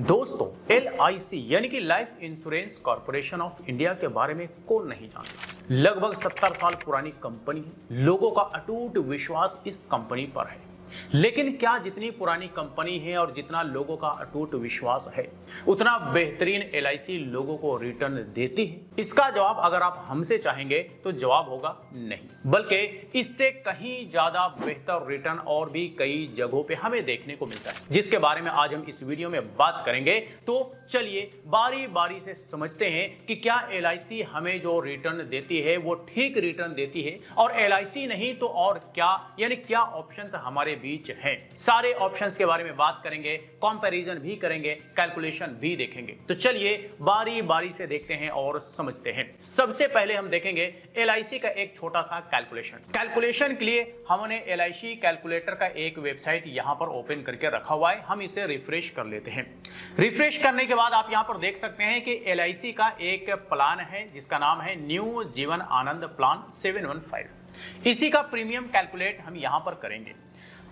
दोस्तों, LIC यानी कि life insurance corporation of India के बारे में कौन नहीं जानता। लगभग 70 साल पुरानी कंपनी है। लोगों का अटूट विश्वास इस कंपनी पर है। लेकिन क्या जितनी पुरानी कंपनी है और जितना लोगों का अटूट विश्वास है, उतना बेहतरीन LIC लोगों को रिटर्न देती है? इसका जवाब अगर आप हमसे चाहेंगे तो जवाब होगा नहीं, बल्कि इससे कहीं ज्यादा बेहतर रिटर्न और भी कई जगहों पे हमें देखने को मिलता है, जिसके बारे में आज हम इस वीडियो में बात करेंगे। तो चलिए बारी बारी से समझते हैं कि क्या LIC हमें जो रिटर्न देती है वो ठीक रिटर्न देती है, और LIC नहीं तो और क्या, यानी क्या ऑप्शंस हमारे बीच हैं। सारे ऑप्शंस के बारे में बात करेंगे, कंपैरिजन भी करेंगे, कैलकुलेशन भी देखेंगे। तो चलिए बारी बारी से देखते हैं और समझते हैं। सबसे पहले हम देखेंगे LIC का एक छोटा सा कैलकुलेशन के लिए हमने LIC कैलकुलेटर का एक वेबसाइट यहां पर ओपन करके रखा हुआ है। हम इसे रिफ्रेश कर लेते हैं। रिफ्रेश करने के बाद आप यहां पर देख सकते हैं कि LIC का एक प्लान है जिसका नाम है न्यू जीवन आनंद प्लान 715। इसी का प्रीमियम कैलकुलेट हम यहां पर करेंगे।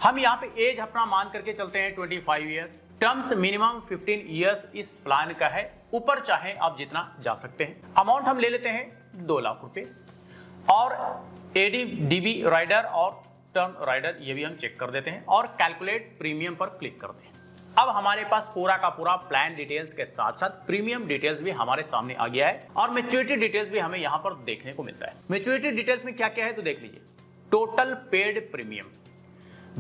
हम यहाँ पे एज अपना मान करके चलते हैं 25 ईयर्स। टर्म्स मिनिमम 15 ईयर्स इस प्लान का है। ऊपर चाहे आप जितना जा सकते हैं। अमाउंट हम ले लेते हैं 2 लाख रुपए, और ADDB राइडर और टर्म राइडर ये भी हम चेक कर देते हैं और कैलकुलेट प्रीमियम पर क्लिक करते हैं। अब हमारे पास पूरा का पूरा प्लान डिटेल्स के साथ साथ प्रीमियम डिटेल्स भी हमारे सामने आ गया है, और मैच्योरिटी डिटेल्स भी हमें यहाँ पर देखने को मिलता है। मैच्योरिटी डिटेल्स में क्या क्या है तो देख लीजिए। टोटल पेड प्रीमियम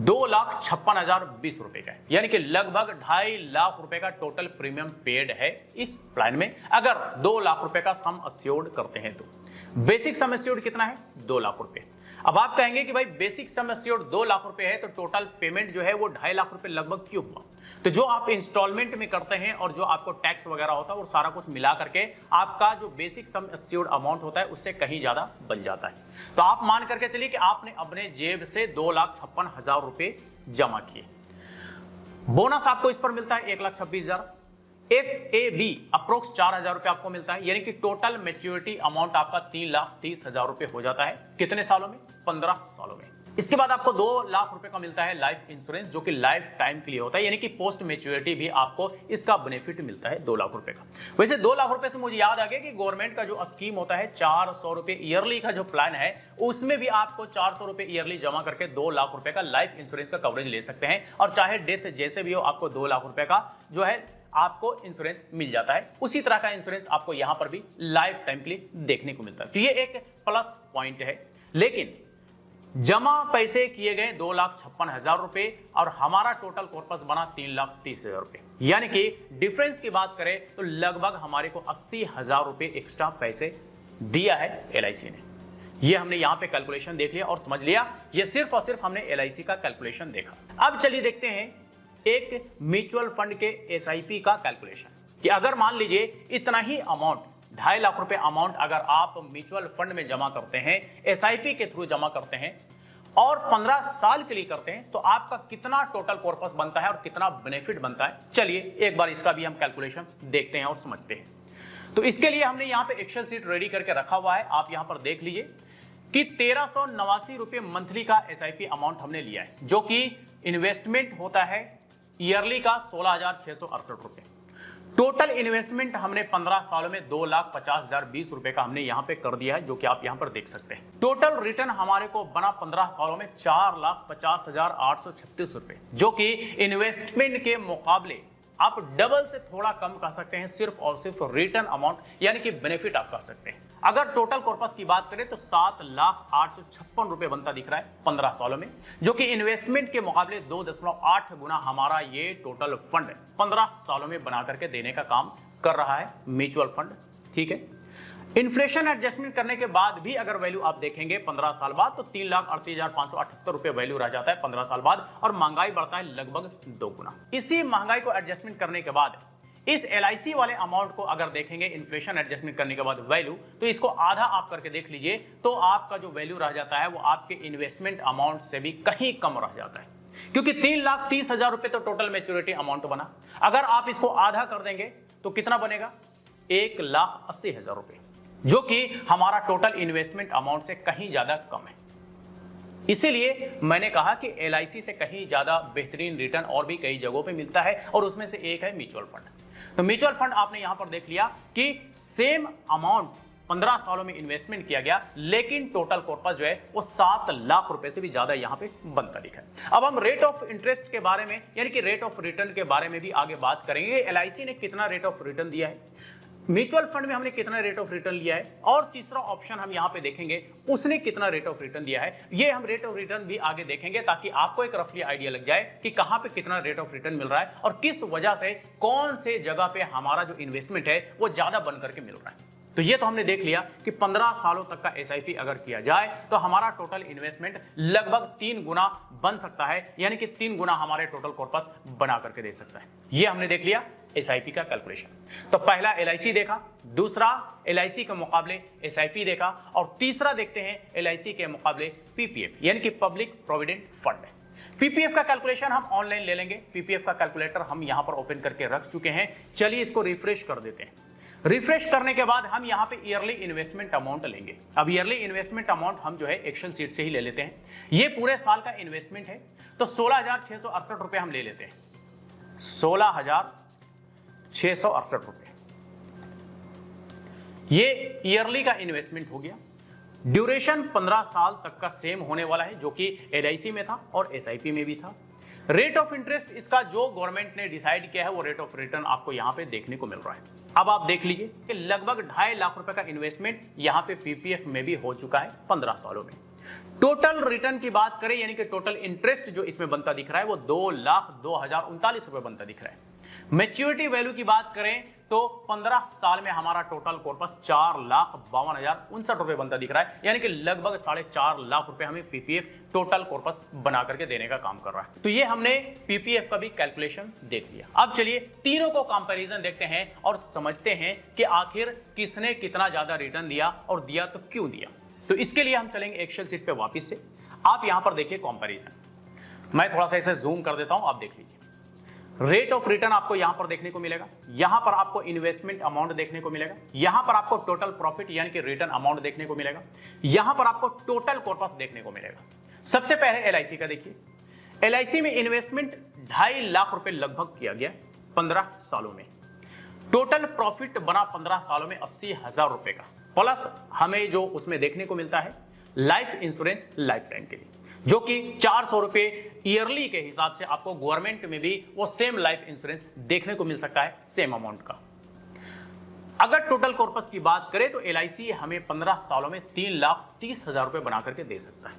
2,56,020 रुपए का है, यानी कि लगभग 2.5 लाख रुपए का टोटल प्रीमियम पेड है इस प्लान में, अगर 2 लाख रुपए का सम अस्योर्ड करते हैं तो। बेसिक सम अस्योर्ड कितना है? 2 लाख रुपए। अब आप कहेंगे कि भाई बेसिक सम अस्योर्ड 2 लाख रुपए है तो टोटल पेमेंट जो है वो 2.5 लाख रुपए लगभग क्यों हुआ? तो जो आप इंस्टॉलमेंट में करते हैं और जो आपको टैक्स वगैरह होता है वो सारा कुछ मिला करके आपका जो बेसिक सम अस्योर्ड अमाउंट होता है उससे कहीं ज्यादा बन जाता है। तो आप मान करके चलिए कि आपने अपने जेब से 2,56,000 रुपए जमा किए। बोनस आपको इस पर मिलता है 1,26,000। FAB अप्रोक्स 4,000 रुपए आपको मिलता है, यानी कि टोटल मैच्योरिटी अमाउंट आपका 3,30,000 रुपए हो जाता है। कितने सालों में? 15 सालों में। इसके बाद आपको 2 लाख रुपए का मिलता है लाइफ इंश्योरेंस, जो कि लाइफ टाइम के लिए होता है, यानी कि पोस्ट मैच्योरिटी भी आपको इसका बेनिफिट मिलता है 2 लाख रुपए का। वैसे 2 लाख रुपए से मुझे याद आ गया कि गवर्नमेंट का जो स्कीम होता है 400 रुपए ईयरली का जो प्लान है, उसमें भी आपको 400 रुपए ईयरली जमा करके 2 लाख रुपए का लाइफ इंश्योरेंस का कवरेज ले सकते हैं, और चाहे डेथ जैसे भी हो आपको 2 लाख रुपए का जो है आपको इंश्योरेंस मिल जाता है। उसी तरह का इंश्योरेंस आपको यहां पर भी लाइफ टाइम के लिए देखने को मिलता है। तो ये एक प्लस पॉइंट है। लेकिन जमा पैसे किए गए 2,56,000 रुपए और हमारा टोटल कॉर्पस बना 3,30,000 रुपए, यानी कि डिफरेंस की बात करें तो लगभग हमारे को 80,000 रुपए एक्स्ट्रा पैसे दिया है LIC ने। ये हमने यहां पे कैलकुलेशन देख लिया और समझ लिया। ये सिर्फ और सिर्फ हमने LIC का कैलकुलेशन देखा। अब चलिए देखते हैं एक म्यूचुअल फंड के SIP का कैलकुलेशन, कि अगर मान लीजिए इतना ही अमाउंट 2.5 लाख रुपए अमाउंट अगर आप म्यूचुअल फंड में जमा करते हैं, SIP के थ्रू जमा करते हैं और 15 साल के लिए करते हैं, तो आपका कितना टोटल कॉर्पस बनता है और कितना बेनिफिट बनता है। चलिए एक बार इसका भी हम कैलकुलेशन देखते हैं और समझते हैं। तो इसके लिए हमने यहाँ पे एक्सेल शीट रेडी करके रखा हुआ है। आप यहाँ पर देख लीजिए कि 1389 रुपए मंथली का SIP अमाउंट हमने लिया है, जो कि इन्वेस्टमेंट होता है ईयरली का 16,668 रुपए। टोटल इन्वेस्टमेंट हमने 15 सालों में 2,50,020 रुपए का हमने यहां पे कर दिया है, जो कि आप यहां पर देख सकते हैं। टोटल रिटर्न हमारे को बना 15 सालों में 4,50,836 रुपए, जो कि इन्वेस्टमेंट के मुकाबले आप डबल से थोड़ा कम कह सकते हैं। सिर्फ और सिर्फ रिटर्न अमाउंट यानी कि बेनिफिट आप कह सकते हैं। अगर टोटल कॉर्पस की बात करें तो 7,0856 रुपए बनता दिख रहा है 15 सालों में, जो कि इन्वेस्टमेंट के मुकाबले 2.8 गुना हमारा ये टोटल फंड 15 सालों में बना करके देने का काम कर रहा है म्यूचुअल फंड। ठीक है, इन्फ्लेशन एडजस्टमेंट करने के बाद भी अगर वैल्यू आप देखेंगे 15 साल बाद तो 3,38,578 रुपए वैल्यू रह जाता है 15 साल बाद, और महंगाई बढ़ता है लगभग 2 गुना। इसी महंगाई को एडजस्टमेंट करने के बाद इस LIC वाले अमाउंट को अगर देखेंगे इन्फ्लेशन एडजस्टमेंट करने के बाद वैल्यू, तो इसको आधा आप करके देख लीजिए, तो आपका जो वैल्यू रह जाता है वो आपके इन्वेस्टमेंट अमाउंट से भी कहीं कम रह जाता है, क्योंकि 3,30,000 रुपए तो टोटल मैच्योरिटी अमाउंट बना। अगर आप इसको आधा कर देंगे तो कितना बनेगा? 1,80,000 रुपए, जो कि हमारा टोटल इन्वेस्टमेंट अमाउंट से कहीं ज्यादा कम है। इसीलिए मैंने कहा कि LIC से कहीं ज्यादा बेहतरीन रिटर्न और भी कई जगहों पे मिलता है और उसमें से एक है म्यूचुअल फंड। तो म्यूचुअल फंड आपने यहां पर देख लिया कि सेम अमाउंट 15 सालों में इन्वेस्टमेंट किया गया, लेकिन टोटल कॉर्पस जो है वो 7 लाख रुपए से भी ज्यादा यहां पे बनता दिखा है। अब हम रेट ऑफ इंटरेस्ट के बारे में यानी कि रेट ऑफ रिटर्न के बारे में भी आगे बात करेंगे। LIC ने कितना रेट ऑफ रिटर्न दिया है, म्यूचुअल फंड में हमने कितना रेट ऑफ रिटर्न लिया है, और तीसरा ऑप्शन हम यहां पे देखेंगे उसने कितना रेट ऑफ रिटर्न दिया है। ये हम रेट ऑफ रिटर्न भी आगे देखेंगे ताकि आपको एक रफली आइडिया लग जाए कि कहां पे कितना रेट ऑफ रिटर्न मिल रहा है और किस वजह से कौन से जगह पे हमारा जो इन्वेस्टमेंट है वो ज्यादा बन करके मिल रहा है। तो ये तो हमने देख लिया कि 15 सालों तक का SIP अगर किया जाए तो हमारा टोटल इन्वेस्टमेंट लगभग 3 गुना बन सकता है, यानी कि 3 गुना हमारे टोटल कॉर्पस बना करके दे सकता है। ये हमने देख लिया SIP का कैलकुलेशन। तो पहला LIC देखा, दूसरा LIC के मुकाबले SIP देखा, और तीसरा देखते हैं LIC के मुकाबले PPF यानी कि पब्लिक प्रोविडेंट फंड है। PPF का कैलकुलेशन हम ऑनलाइन ले लेंगे। PPF का कैलकुलेटर हम यहां पर ओपन करके रख चुके हैं। चलिए इसको रिफ्रेश कर देते हैं। रिफ्रेश करने के बाद हम यहां पे ईयरली इन्वेस्टमेंट अमाउंट लेंगे। अब ईयरली इन्वेस्टमेंट अमाउंट हम जो है एक्सेल सीट से ही ले लेते हैं। ये पूरे साल का इन्वेस्टमेंट है, तो 16,668 रुपए हम ले लेते हैं। 16,668 रुपए ये ईयरली का इन्वेस्टमेंट हो गया। ड्यूरेशन 15 साल तक का सेम होने वाला है, जो कि LIC में था और SIP में भी था। रेट ऑफ इंटरेस्ट इसका जो गवर्नमेंट ने डिसाइड किया है वो रेट ऑफ रिटर्न आपको यहां पे देखने को मिल रहा है। अब आप देख लीजिए कि लगभग 2.5 लाख रुपए का इन्वेस्टमेंट यहां पे PPF में भी हो चुका है 15 सालों में। टोटल रिटर्न की बात करें यानी कि टोटल इंटरेस्ट जो इसमें बनता दिख रहा है वो 2,02,039 रुपए बनता दिख रहा है। मैच्योरिटी वैल्यू की बात करें तो 15 साल में हमारा टोटल कॉर्पस 4,52,059 रुपए बनता दिख रहा है, यानी कि लगभग 4.5 लाख रुपए हमें PPF टोटल कॉर्पस बना करके देने का काम कर रहा है। तो ये हमने PPF का भी कैलकुलेशन देख लिया। अब चलिए तीनों को कंपैरिजन देखते हैं और समझते हैं कि आखिर किसने कितना ज्यादा रिटर्न दिया और दिया तो क्यों दिया। तो इसके लिए हम चलेंगे एक्सेल शीट पे वापस से। आप यहां पर देखिए कंपैरिजन, मैं थोड़ा सा इसे जूम कर देता हूं, आप देख लीजिए। रेट ऑफ रिटर्न आपको यहां पर देखने को मिलेगा, यहां पर आपको इन्वेस्टमेंट अमाउंट देखने को मिलेगा, यहां पर आपको टोटल प्रॉफिट यानी कि रिटर्न अमाउंट देखने को मिलेगा, यहां पर आपको टोटल कॉर्पस देखने को मिलेगा। सबसे पहले LIC का देखिए। LIC में इन्वेस्टमेंट 2.5 लाख रुपए लगभग किया गया 15 सालों में। टोटल प्रॉफिट बना 15 सालों में 80,000 रुपए का, प्लस हमें जो उसमें देखने को मिलता है लाइफ इंश्योरेंस लाइफ टाइम के लिए, जो कि 400 रुपए ईयरली के हिसाब से आपको गवर्नमेंट में भी वो सेम लाइफ इंश्योरेंस देखने को मिल सकता है सेम अमाउंट का। अगर टोटल कॉर्पस की बात करें तो LIC हमें 15 सालों में 3,30,000 रुपए बना करके दे सकता है।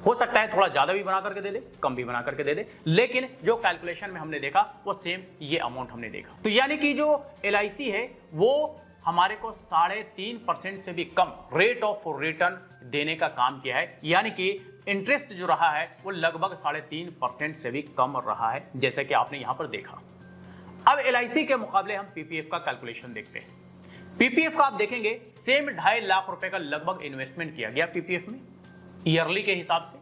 हो सकता है थोड़ा ज्यादा भी बना करके दे दे, कम भी बना करके दे दे, लेकिन जो कैलकुलेशन में हमने देखा वो सेम ये अमाउंट हमने देखा। तो यानी कि जो LIC है वो हमारे को 3.5% से भी कम रेट ऑफ रिटर्न देने का काम किया है, यानी कि इंटरेस्ट जो रहा है वो लगभग 3.5% से भी कम रहा है, जैसे कि आपने यहां पर देखा। अब LIC के मुकाबले हम PPF का कैलकुलेशन देखते हैं। PPF का आप देखेंगे सेम 2.5 लाख रुपए का लगभग इन्वेस्टमेंट किया गया PPF में ईयरली के हिसाब से।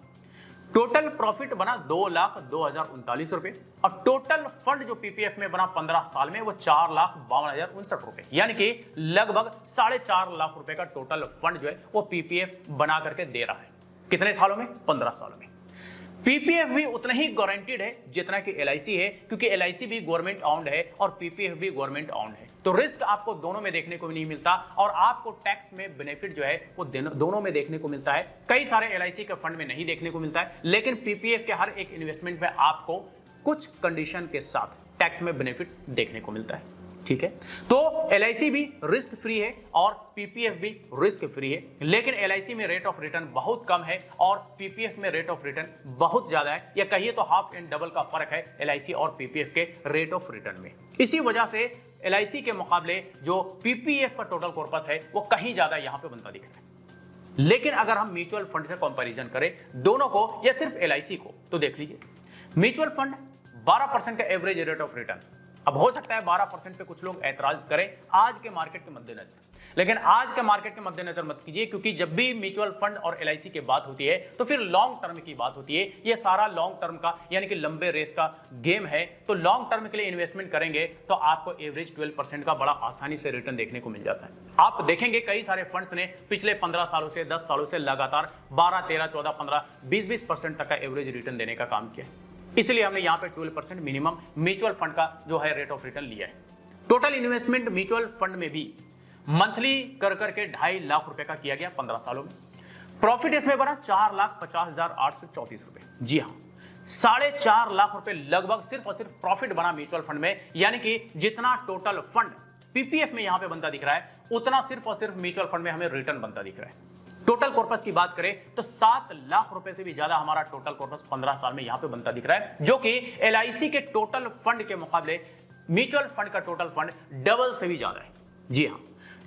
टोटल प्रॉफिट बना 2,02,039 रुपए और टोटल फंड जो PPF में बना 15 साल में वो 4,52,059 रुपए, यानी कि लगभग 4.5 लाख रुपए का टोटल फंड जो है वो PPF बना करके दे रहा है। कितने सालों में? 15 सालों में। PPF भी उतना ही गारंटीड है जितना कि LIC है, क्योंकि LIC भी गवर्नमेंट ऑन्ड है और PPF भी गवर्नमेंट ऑन्ड है। तो रिस्क आपको दोनों में देखने को नहीं मिलता और आपको टैक्स में बेनिफिट जो है वो दोनों में देखने को मिलता है। कई सारे LIC के फंड में नहीं देखने को मिलता है, लेकिन PPF के हर एक इन्वेस्टमेंट में आपको कुछ कंडीशन के साथ टैक्स में बेनिफिट देखने को मिलता है। ठीक है, तो LIC भी रिस्क फ्री है और PPF भी रिस्क फ्री है, लेकिन LIC में रेट ऑफ रिटर्न बहुत कम है और PPF में रेट ऑफ रिटर्न बहुत ज्यादा है, या कहिए तो हाफ एंड डबल का फर्क है LIC और PPF के रेट ऑफ रिटर्न में। इसी वजह से LIC के मुकाबले जो PPF का टोटल कॉर्पस है वो कहीं ज्यादा यहां पे बनता दिख रहा है। लेकिन अगर हम म्यूचुअल फंड से कंपैरिजन करें दोनों को या सिर्फ LIC को, तो देख लीजिए म्यूचुअल फंड 12% का एवरेज रेट ऑफ रिटर्न अब हो सकता है 12% पे कुछ लोग ऐतराज करें आज के मार्केट के मद्देनजर, लेकिन आज के मार्केट के मद्देनजर मत कीजिए, क्योंकि जब भी म्यूचुअल फंड और एलआईसी की बात होती है तो फिर लॉन्ग टर्म की बात होती है। ये सारा लॉन्ग टर्म का यानी कि लंबे रेस का गेम है। तो लॉन्ग टर्म के लिए इन्वेस्टमेंट करेंगे तो आपको एवरेज 12% का बड़ा आसानी से रिटर्न देखने को मिल जाता है। आप देखेंगे कई सारे फंड्स ने पिछले 15 सालों से 10 सालों से लगातार 12, 13, 14, 15, 20% तक का एवरेज रिटर्न देने का काम किया, इसलिए हमने यहाँ पे 12% मिनिमम म्यूचुअल फंड का जो है रेट ऑफ रिटर्न लिया है। टोटल इन्वेस्टमेंट म्यूचुअल फंड में भी मंथली कर करके 2.5 लाख रुपए का किया गया 15 सालों में। प्रॉफिट इसमें बना 4,50,834 रुपए। जी हाँ, 4.5 लाख रुपए लगभग सिर्फ और सिर्फ प्रॉफिट बना म्यूचुअल फंड में, यानी कि जितना टोटल फंड पीपीएफ में यहां पे बनता दिख रहा है उतना सिर्फ और सिर्फ म्यूचुअल फंड में हमें रिटर्न बनता दिख रहा है। टोटल कॉर्पस की बात करें तो 7 लाख रुपए से भी ज्यादा हमारा टोटल कॉर्पस 15 साल में यहां पे बनता दिख रहा है, जो कि एलआईसी के टोटल फंड के मुकाबले म्यूचुअल फंड का टोटल फंड डबल से भी ज्यादा है। जी हाँ,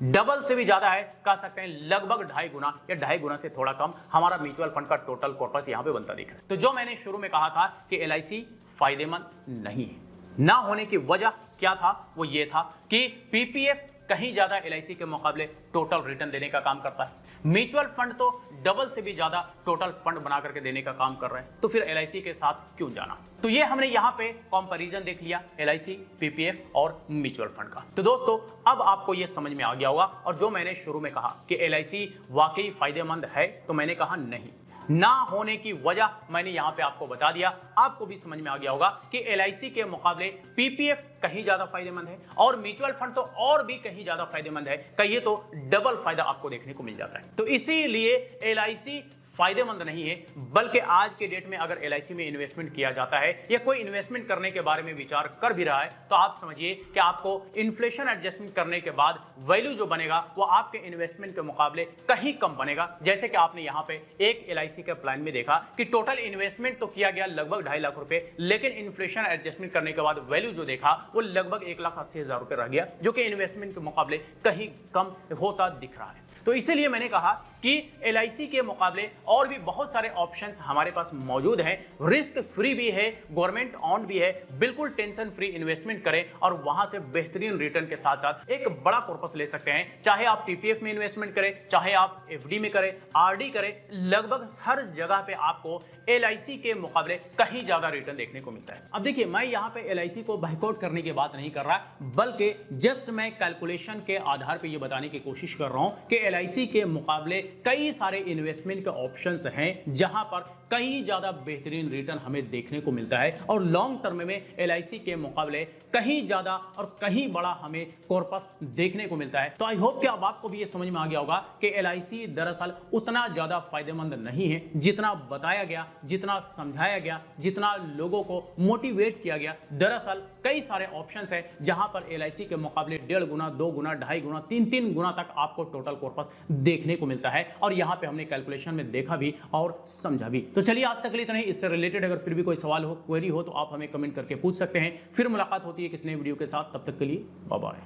डबल से भी ज्यादा है, कह सकते हैं लगभग 2.5 गुना या 2.5 गुना से थोड़ा कम हमारा म्यूचुअल फंड का टोटल कॉर्पस यहां पे बनता दिख रहा है। तो जो मैंने शुरू में कहा था कि एलआईसी फायदेमंद नहीं है, ना होने की वजह क्या था, वो ये था कि पीपीएफ कहीं ज्यादा एलआईसी के मुकाबले टोटल रिटर्न देने का काम करता है, म्यूचुअल फंड तो डबल से भी ज्यादा टोटल फंड बना करके देने का काम कर रहा है, तो फिर एलआईसी के साथ क्यों जाना। तो ये हमने यहाँ पे कंपैरिजन देख लिया एलआईसी, पीपीएफ और म्यूचुअल फंड का। तो दोस्तों अब आपको ये समझ में आ गया होगा, और जो मैंने शुरू में कहा कि एलआईसी वाकई फायदेमंद है, तो मैंने कहा नहीं, ना होने की वजह मैंने यहां पे आपको बता दिया। आपको भी समझ में आ गया होगा कि एलआईसी के मुकाबले पीपीएफ कहीं ज्यादा फायदेमंद है और म्यूचुअल फंड तो और भी कहीं ज्यादा फायदेमंद है, कहिए तो डबल फायदा आपको देखने को मिल जाता है। तो इसीलिए एलआईसी फायदेमंद नहीं है, बल्कि आज के डेट में अगर एलआईसी में इन्वेस्टमेंट किया जाता है या कोई इन्वेस्टमेंट करने के बारे में विचार कर भी रहा है, तो आप समझिए कि आपको इन्फ्लेशन एडजस्टमेंट करने के बाद वैल्यू जो बनेगा वो आपके इन्वेस्टमेंट के मुकाबले कहीं कम बनेगा। जैसे कि आपने यहाँ पे एक एलआईसी के प्लान में देखा कि टोटल इन्वेस्टमेंट तो किया गया लगभग 2.5 लाख रुपए, लेकिन इन्फ्लेशन एडजस्टमेंट करने के बाद वैल्यू जो देखा वो लगभग 1,80,000 रुपए रह गया, जो कि इन्वेस्टमेंट के मुकाबले कहीं कम होता दिख रहा है। तो इसीलिए मैंने कहा कि एलआईसी के मुकाबले और भी बहुत सारे ऑप्शंस हमारे पास मौजूद हैं, रिस्क फ्री भी है, गवर्नमेंट ऑन भी है, बिल्कुल टेंशन फ्री इन्वेस्टमेंट करें और वहां से बेहतरीन रिटर्न के साथ साथ एक बड़ा कॉर्पस ले सकते हैं। चाहे आप पीपीएफ में इन्वेस्टमेंट करें, चाहे आप एफडी में करें, आरडी करें, लगभग हर जगह पे आपको एलआईसी के मुकाबले कहीं ज्यादा रिटर्न देखने को मिलता है। अब देखिए, मैं यहाँ पे एलआईसी को बायकॉट करने की बात नहीं कर रहा, बल्कि जस्ट मैं कैलकुलेशन के आधार पर यह बताने की कोशिश कर रहा हूं कि एलआईसी के मुकाबले कई सारे इन्वेस्टमेंट के ऑप्शंस हैं जहां पर कहीं ज्यादा बेहतरीन रिटर्न हमें देखने को मिलता है, और लॉन्ग टर्म में एलआईसी के मुकाबले कहीं ज्यादा और कहीं बड़ा हमें कॉर्पस देखने को मिलता है। तो आई होप कि अब आपको भी ये समझ में आ गया होगा कि एलआईसी दरअसल उतना ज्यादा फायदेमंद नहीं है जितना बताया गया, जितना समझाया गया, जितना लोगों को मोटिवेट किया गया। दरअसल कई सारे ऑप्शंस है जहां पर एलआईसी के मुकाबले 1.5 गुना, 2 गुना, 2.5 गुना, 3 गुना तक आपको टोटल कॉर्पस देखने को मिलता है, और यहां पे हमने कैलकुलेशन में देखा भी और समझा भी। तो चलिए आज तक के लिए इतना ही। इससे रिलेटेड अगर फिर भी कोई सवाल हो, क्वेरी हो, तो आप हमें कमेंट करके पूछ सकते हैं। फिर मुलाकात होती है किसी नए वीडियो के साथ, तब तक के लिए बाय बाय।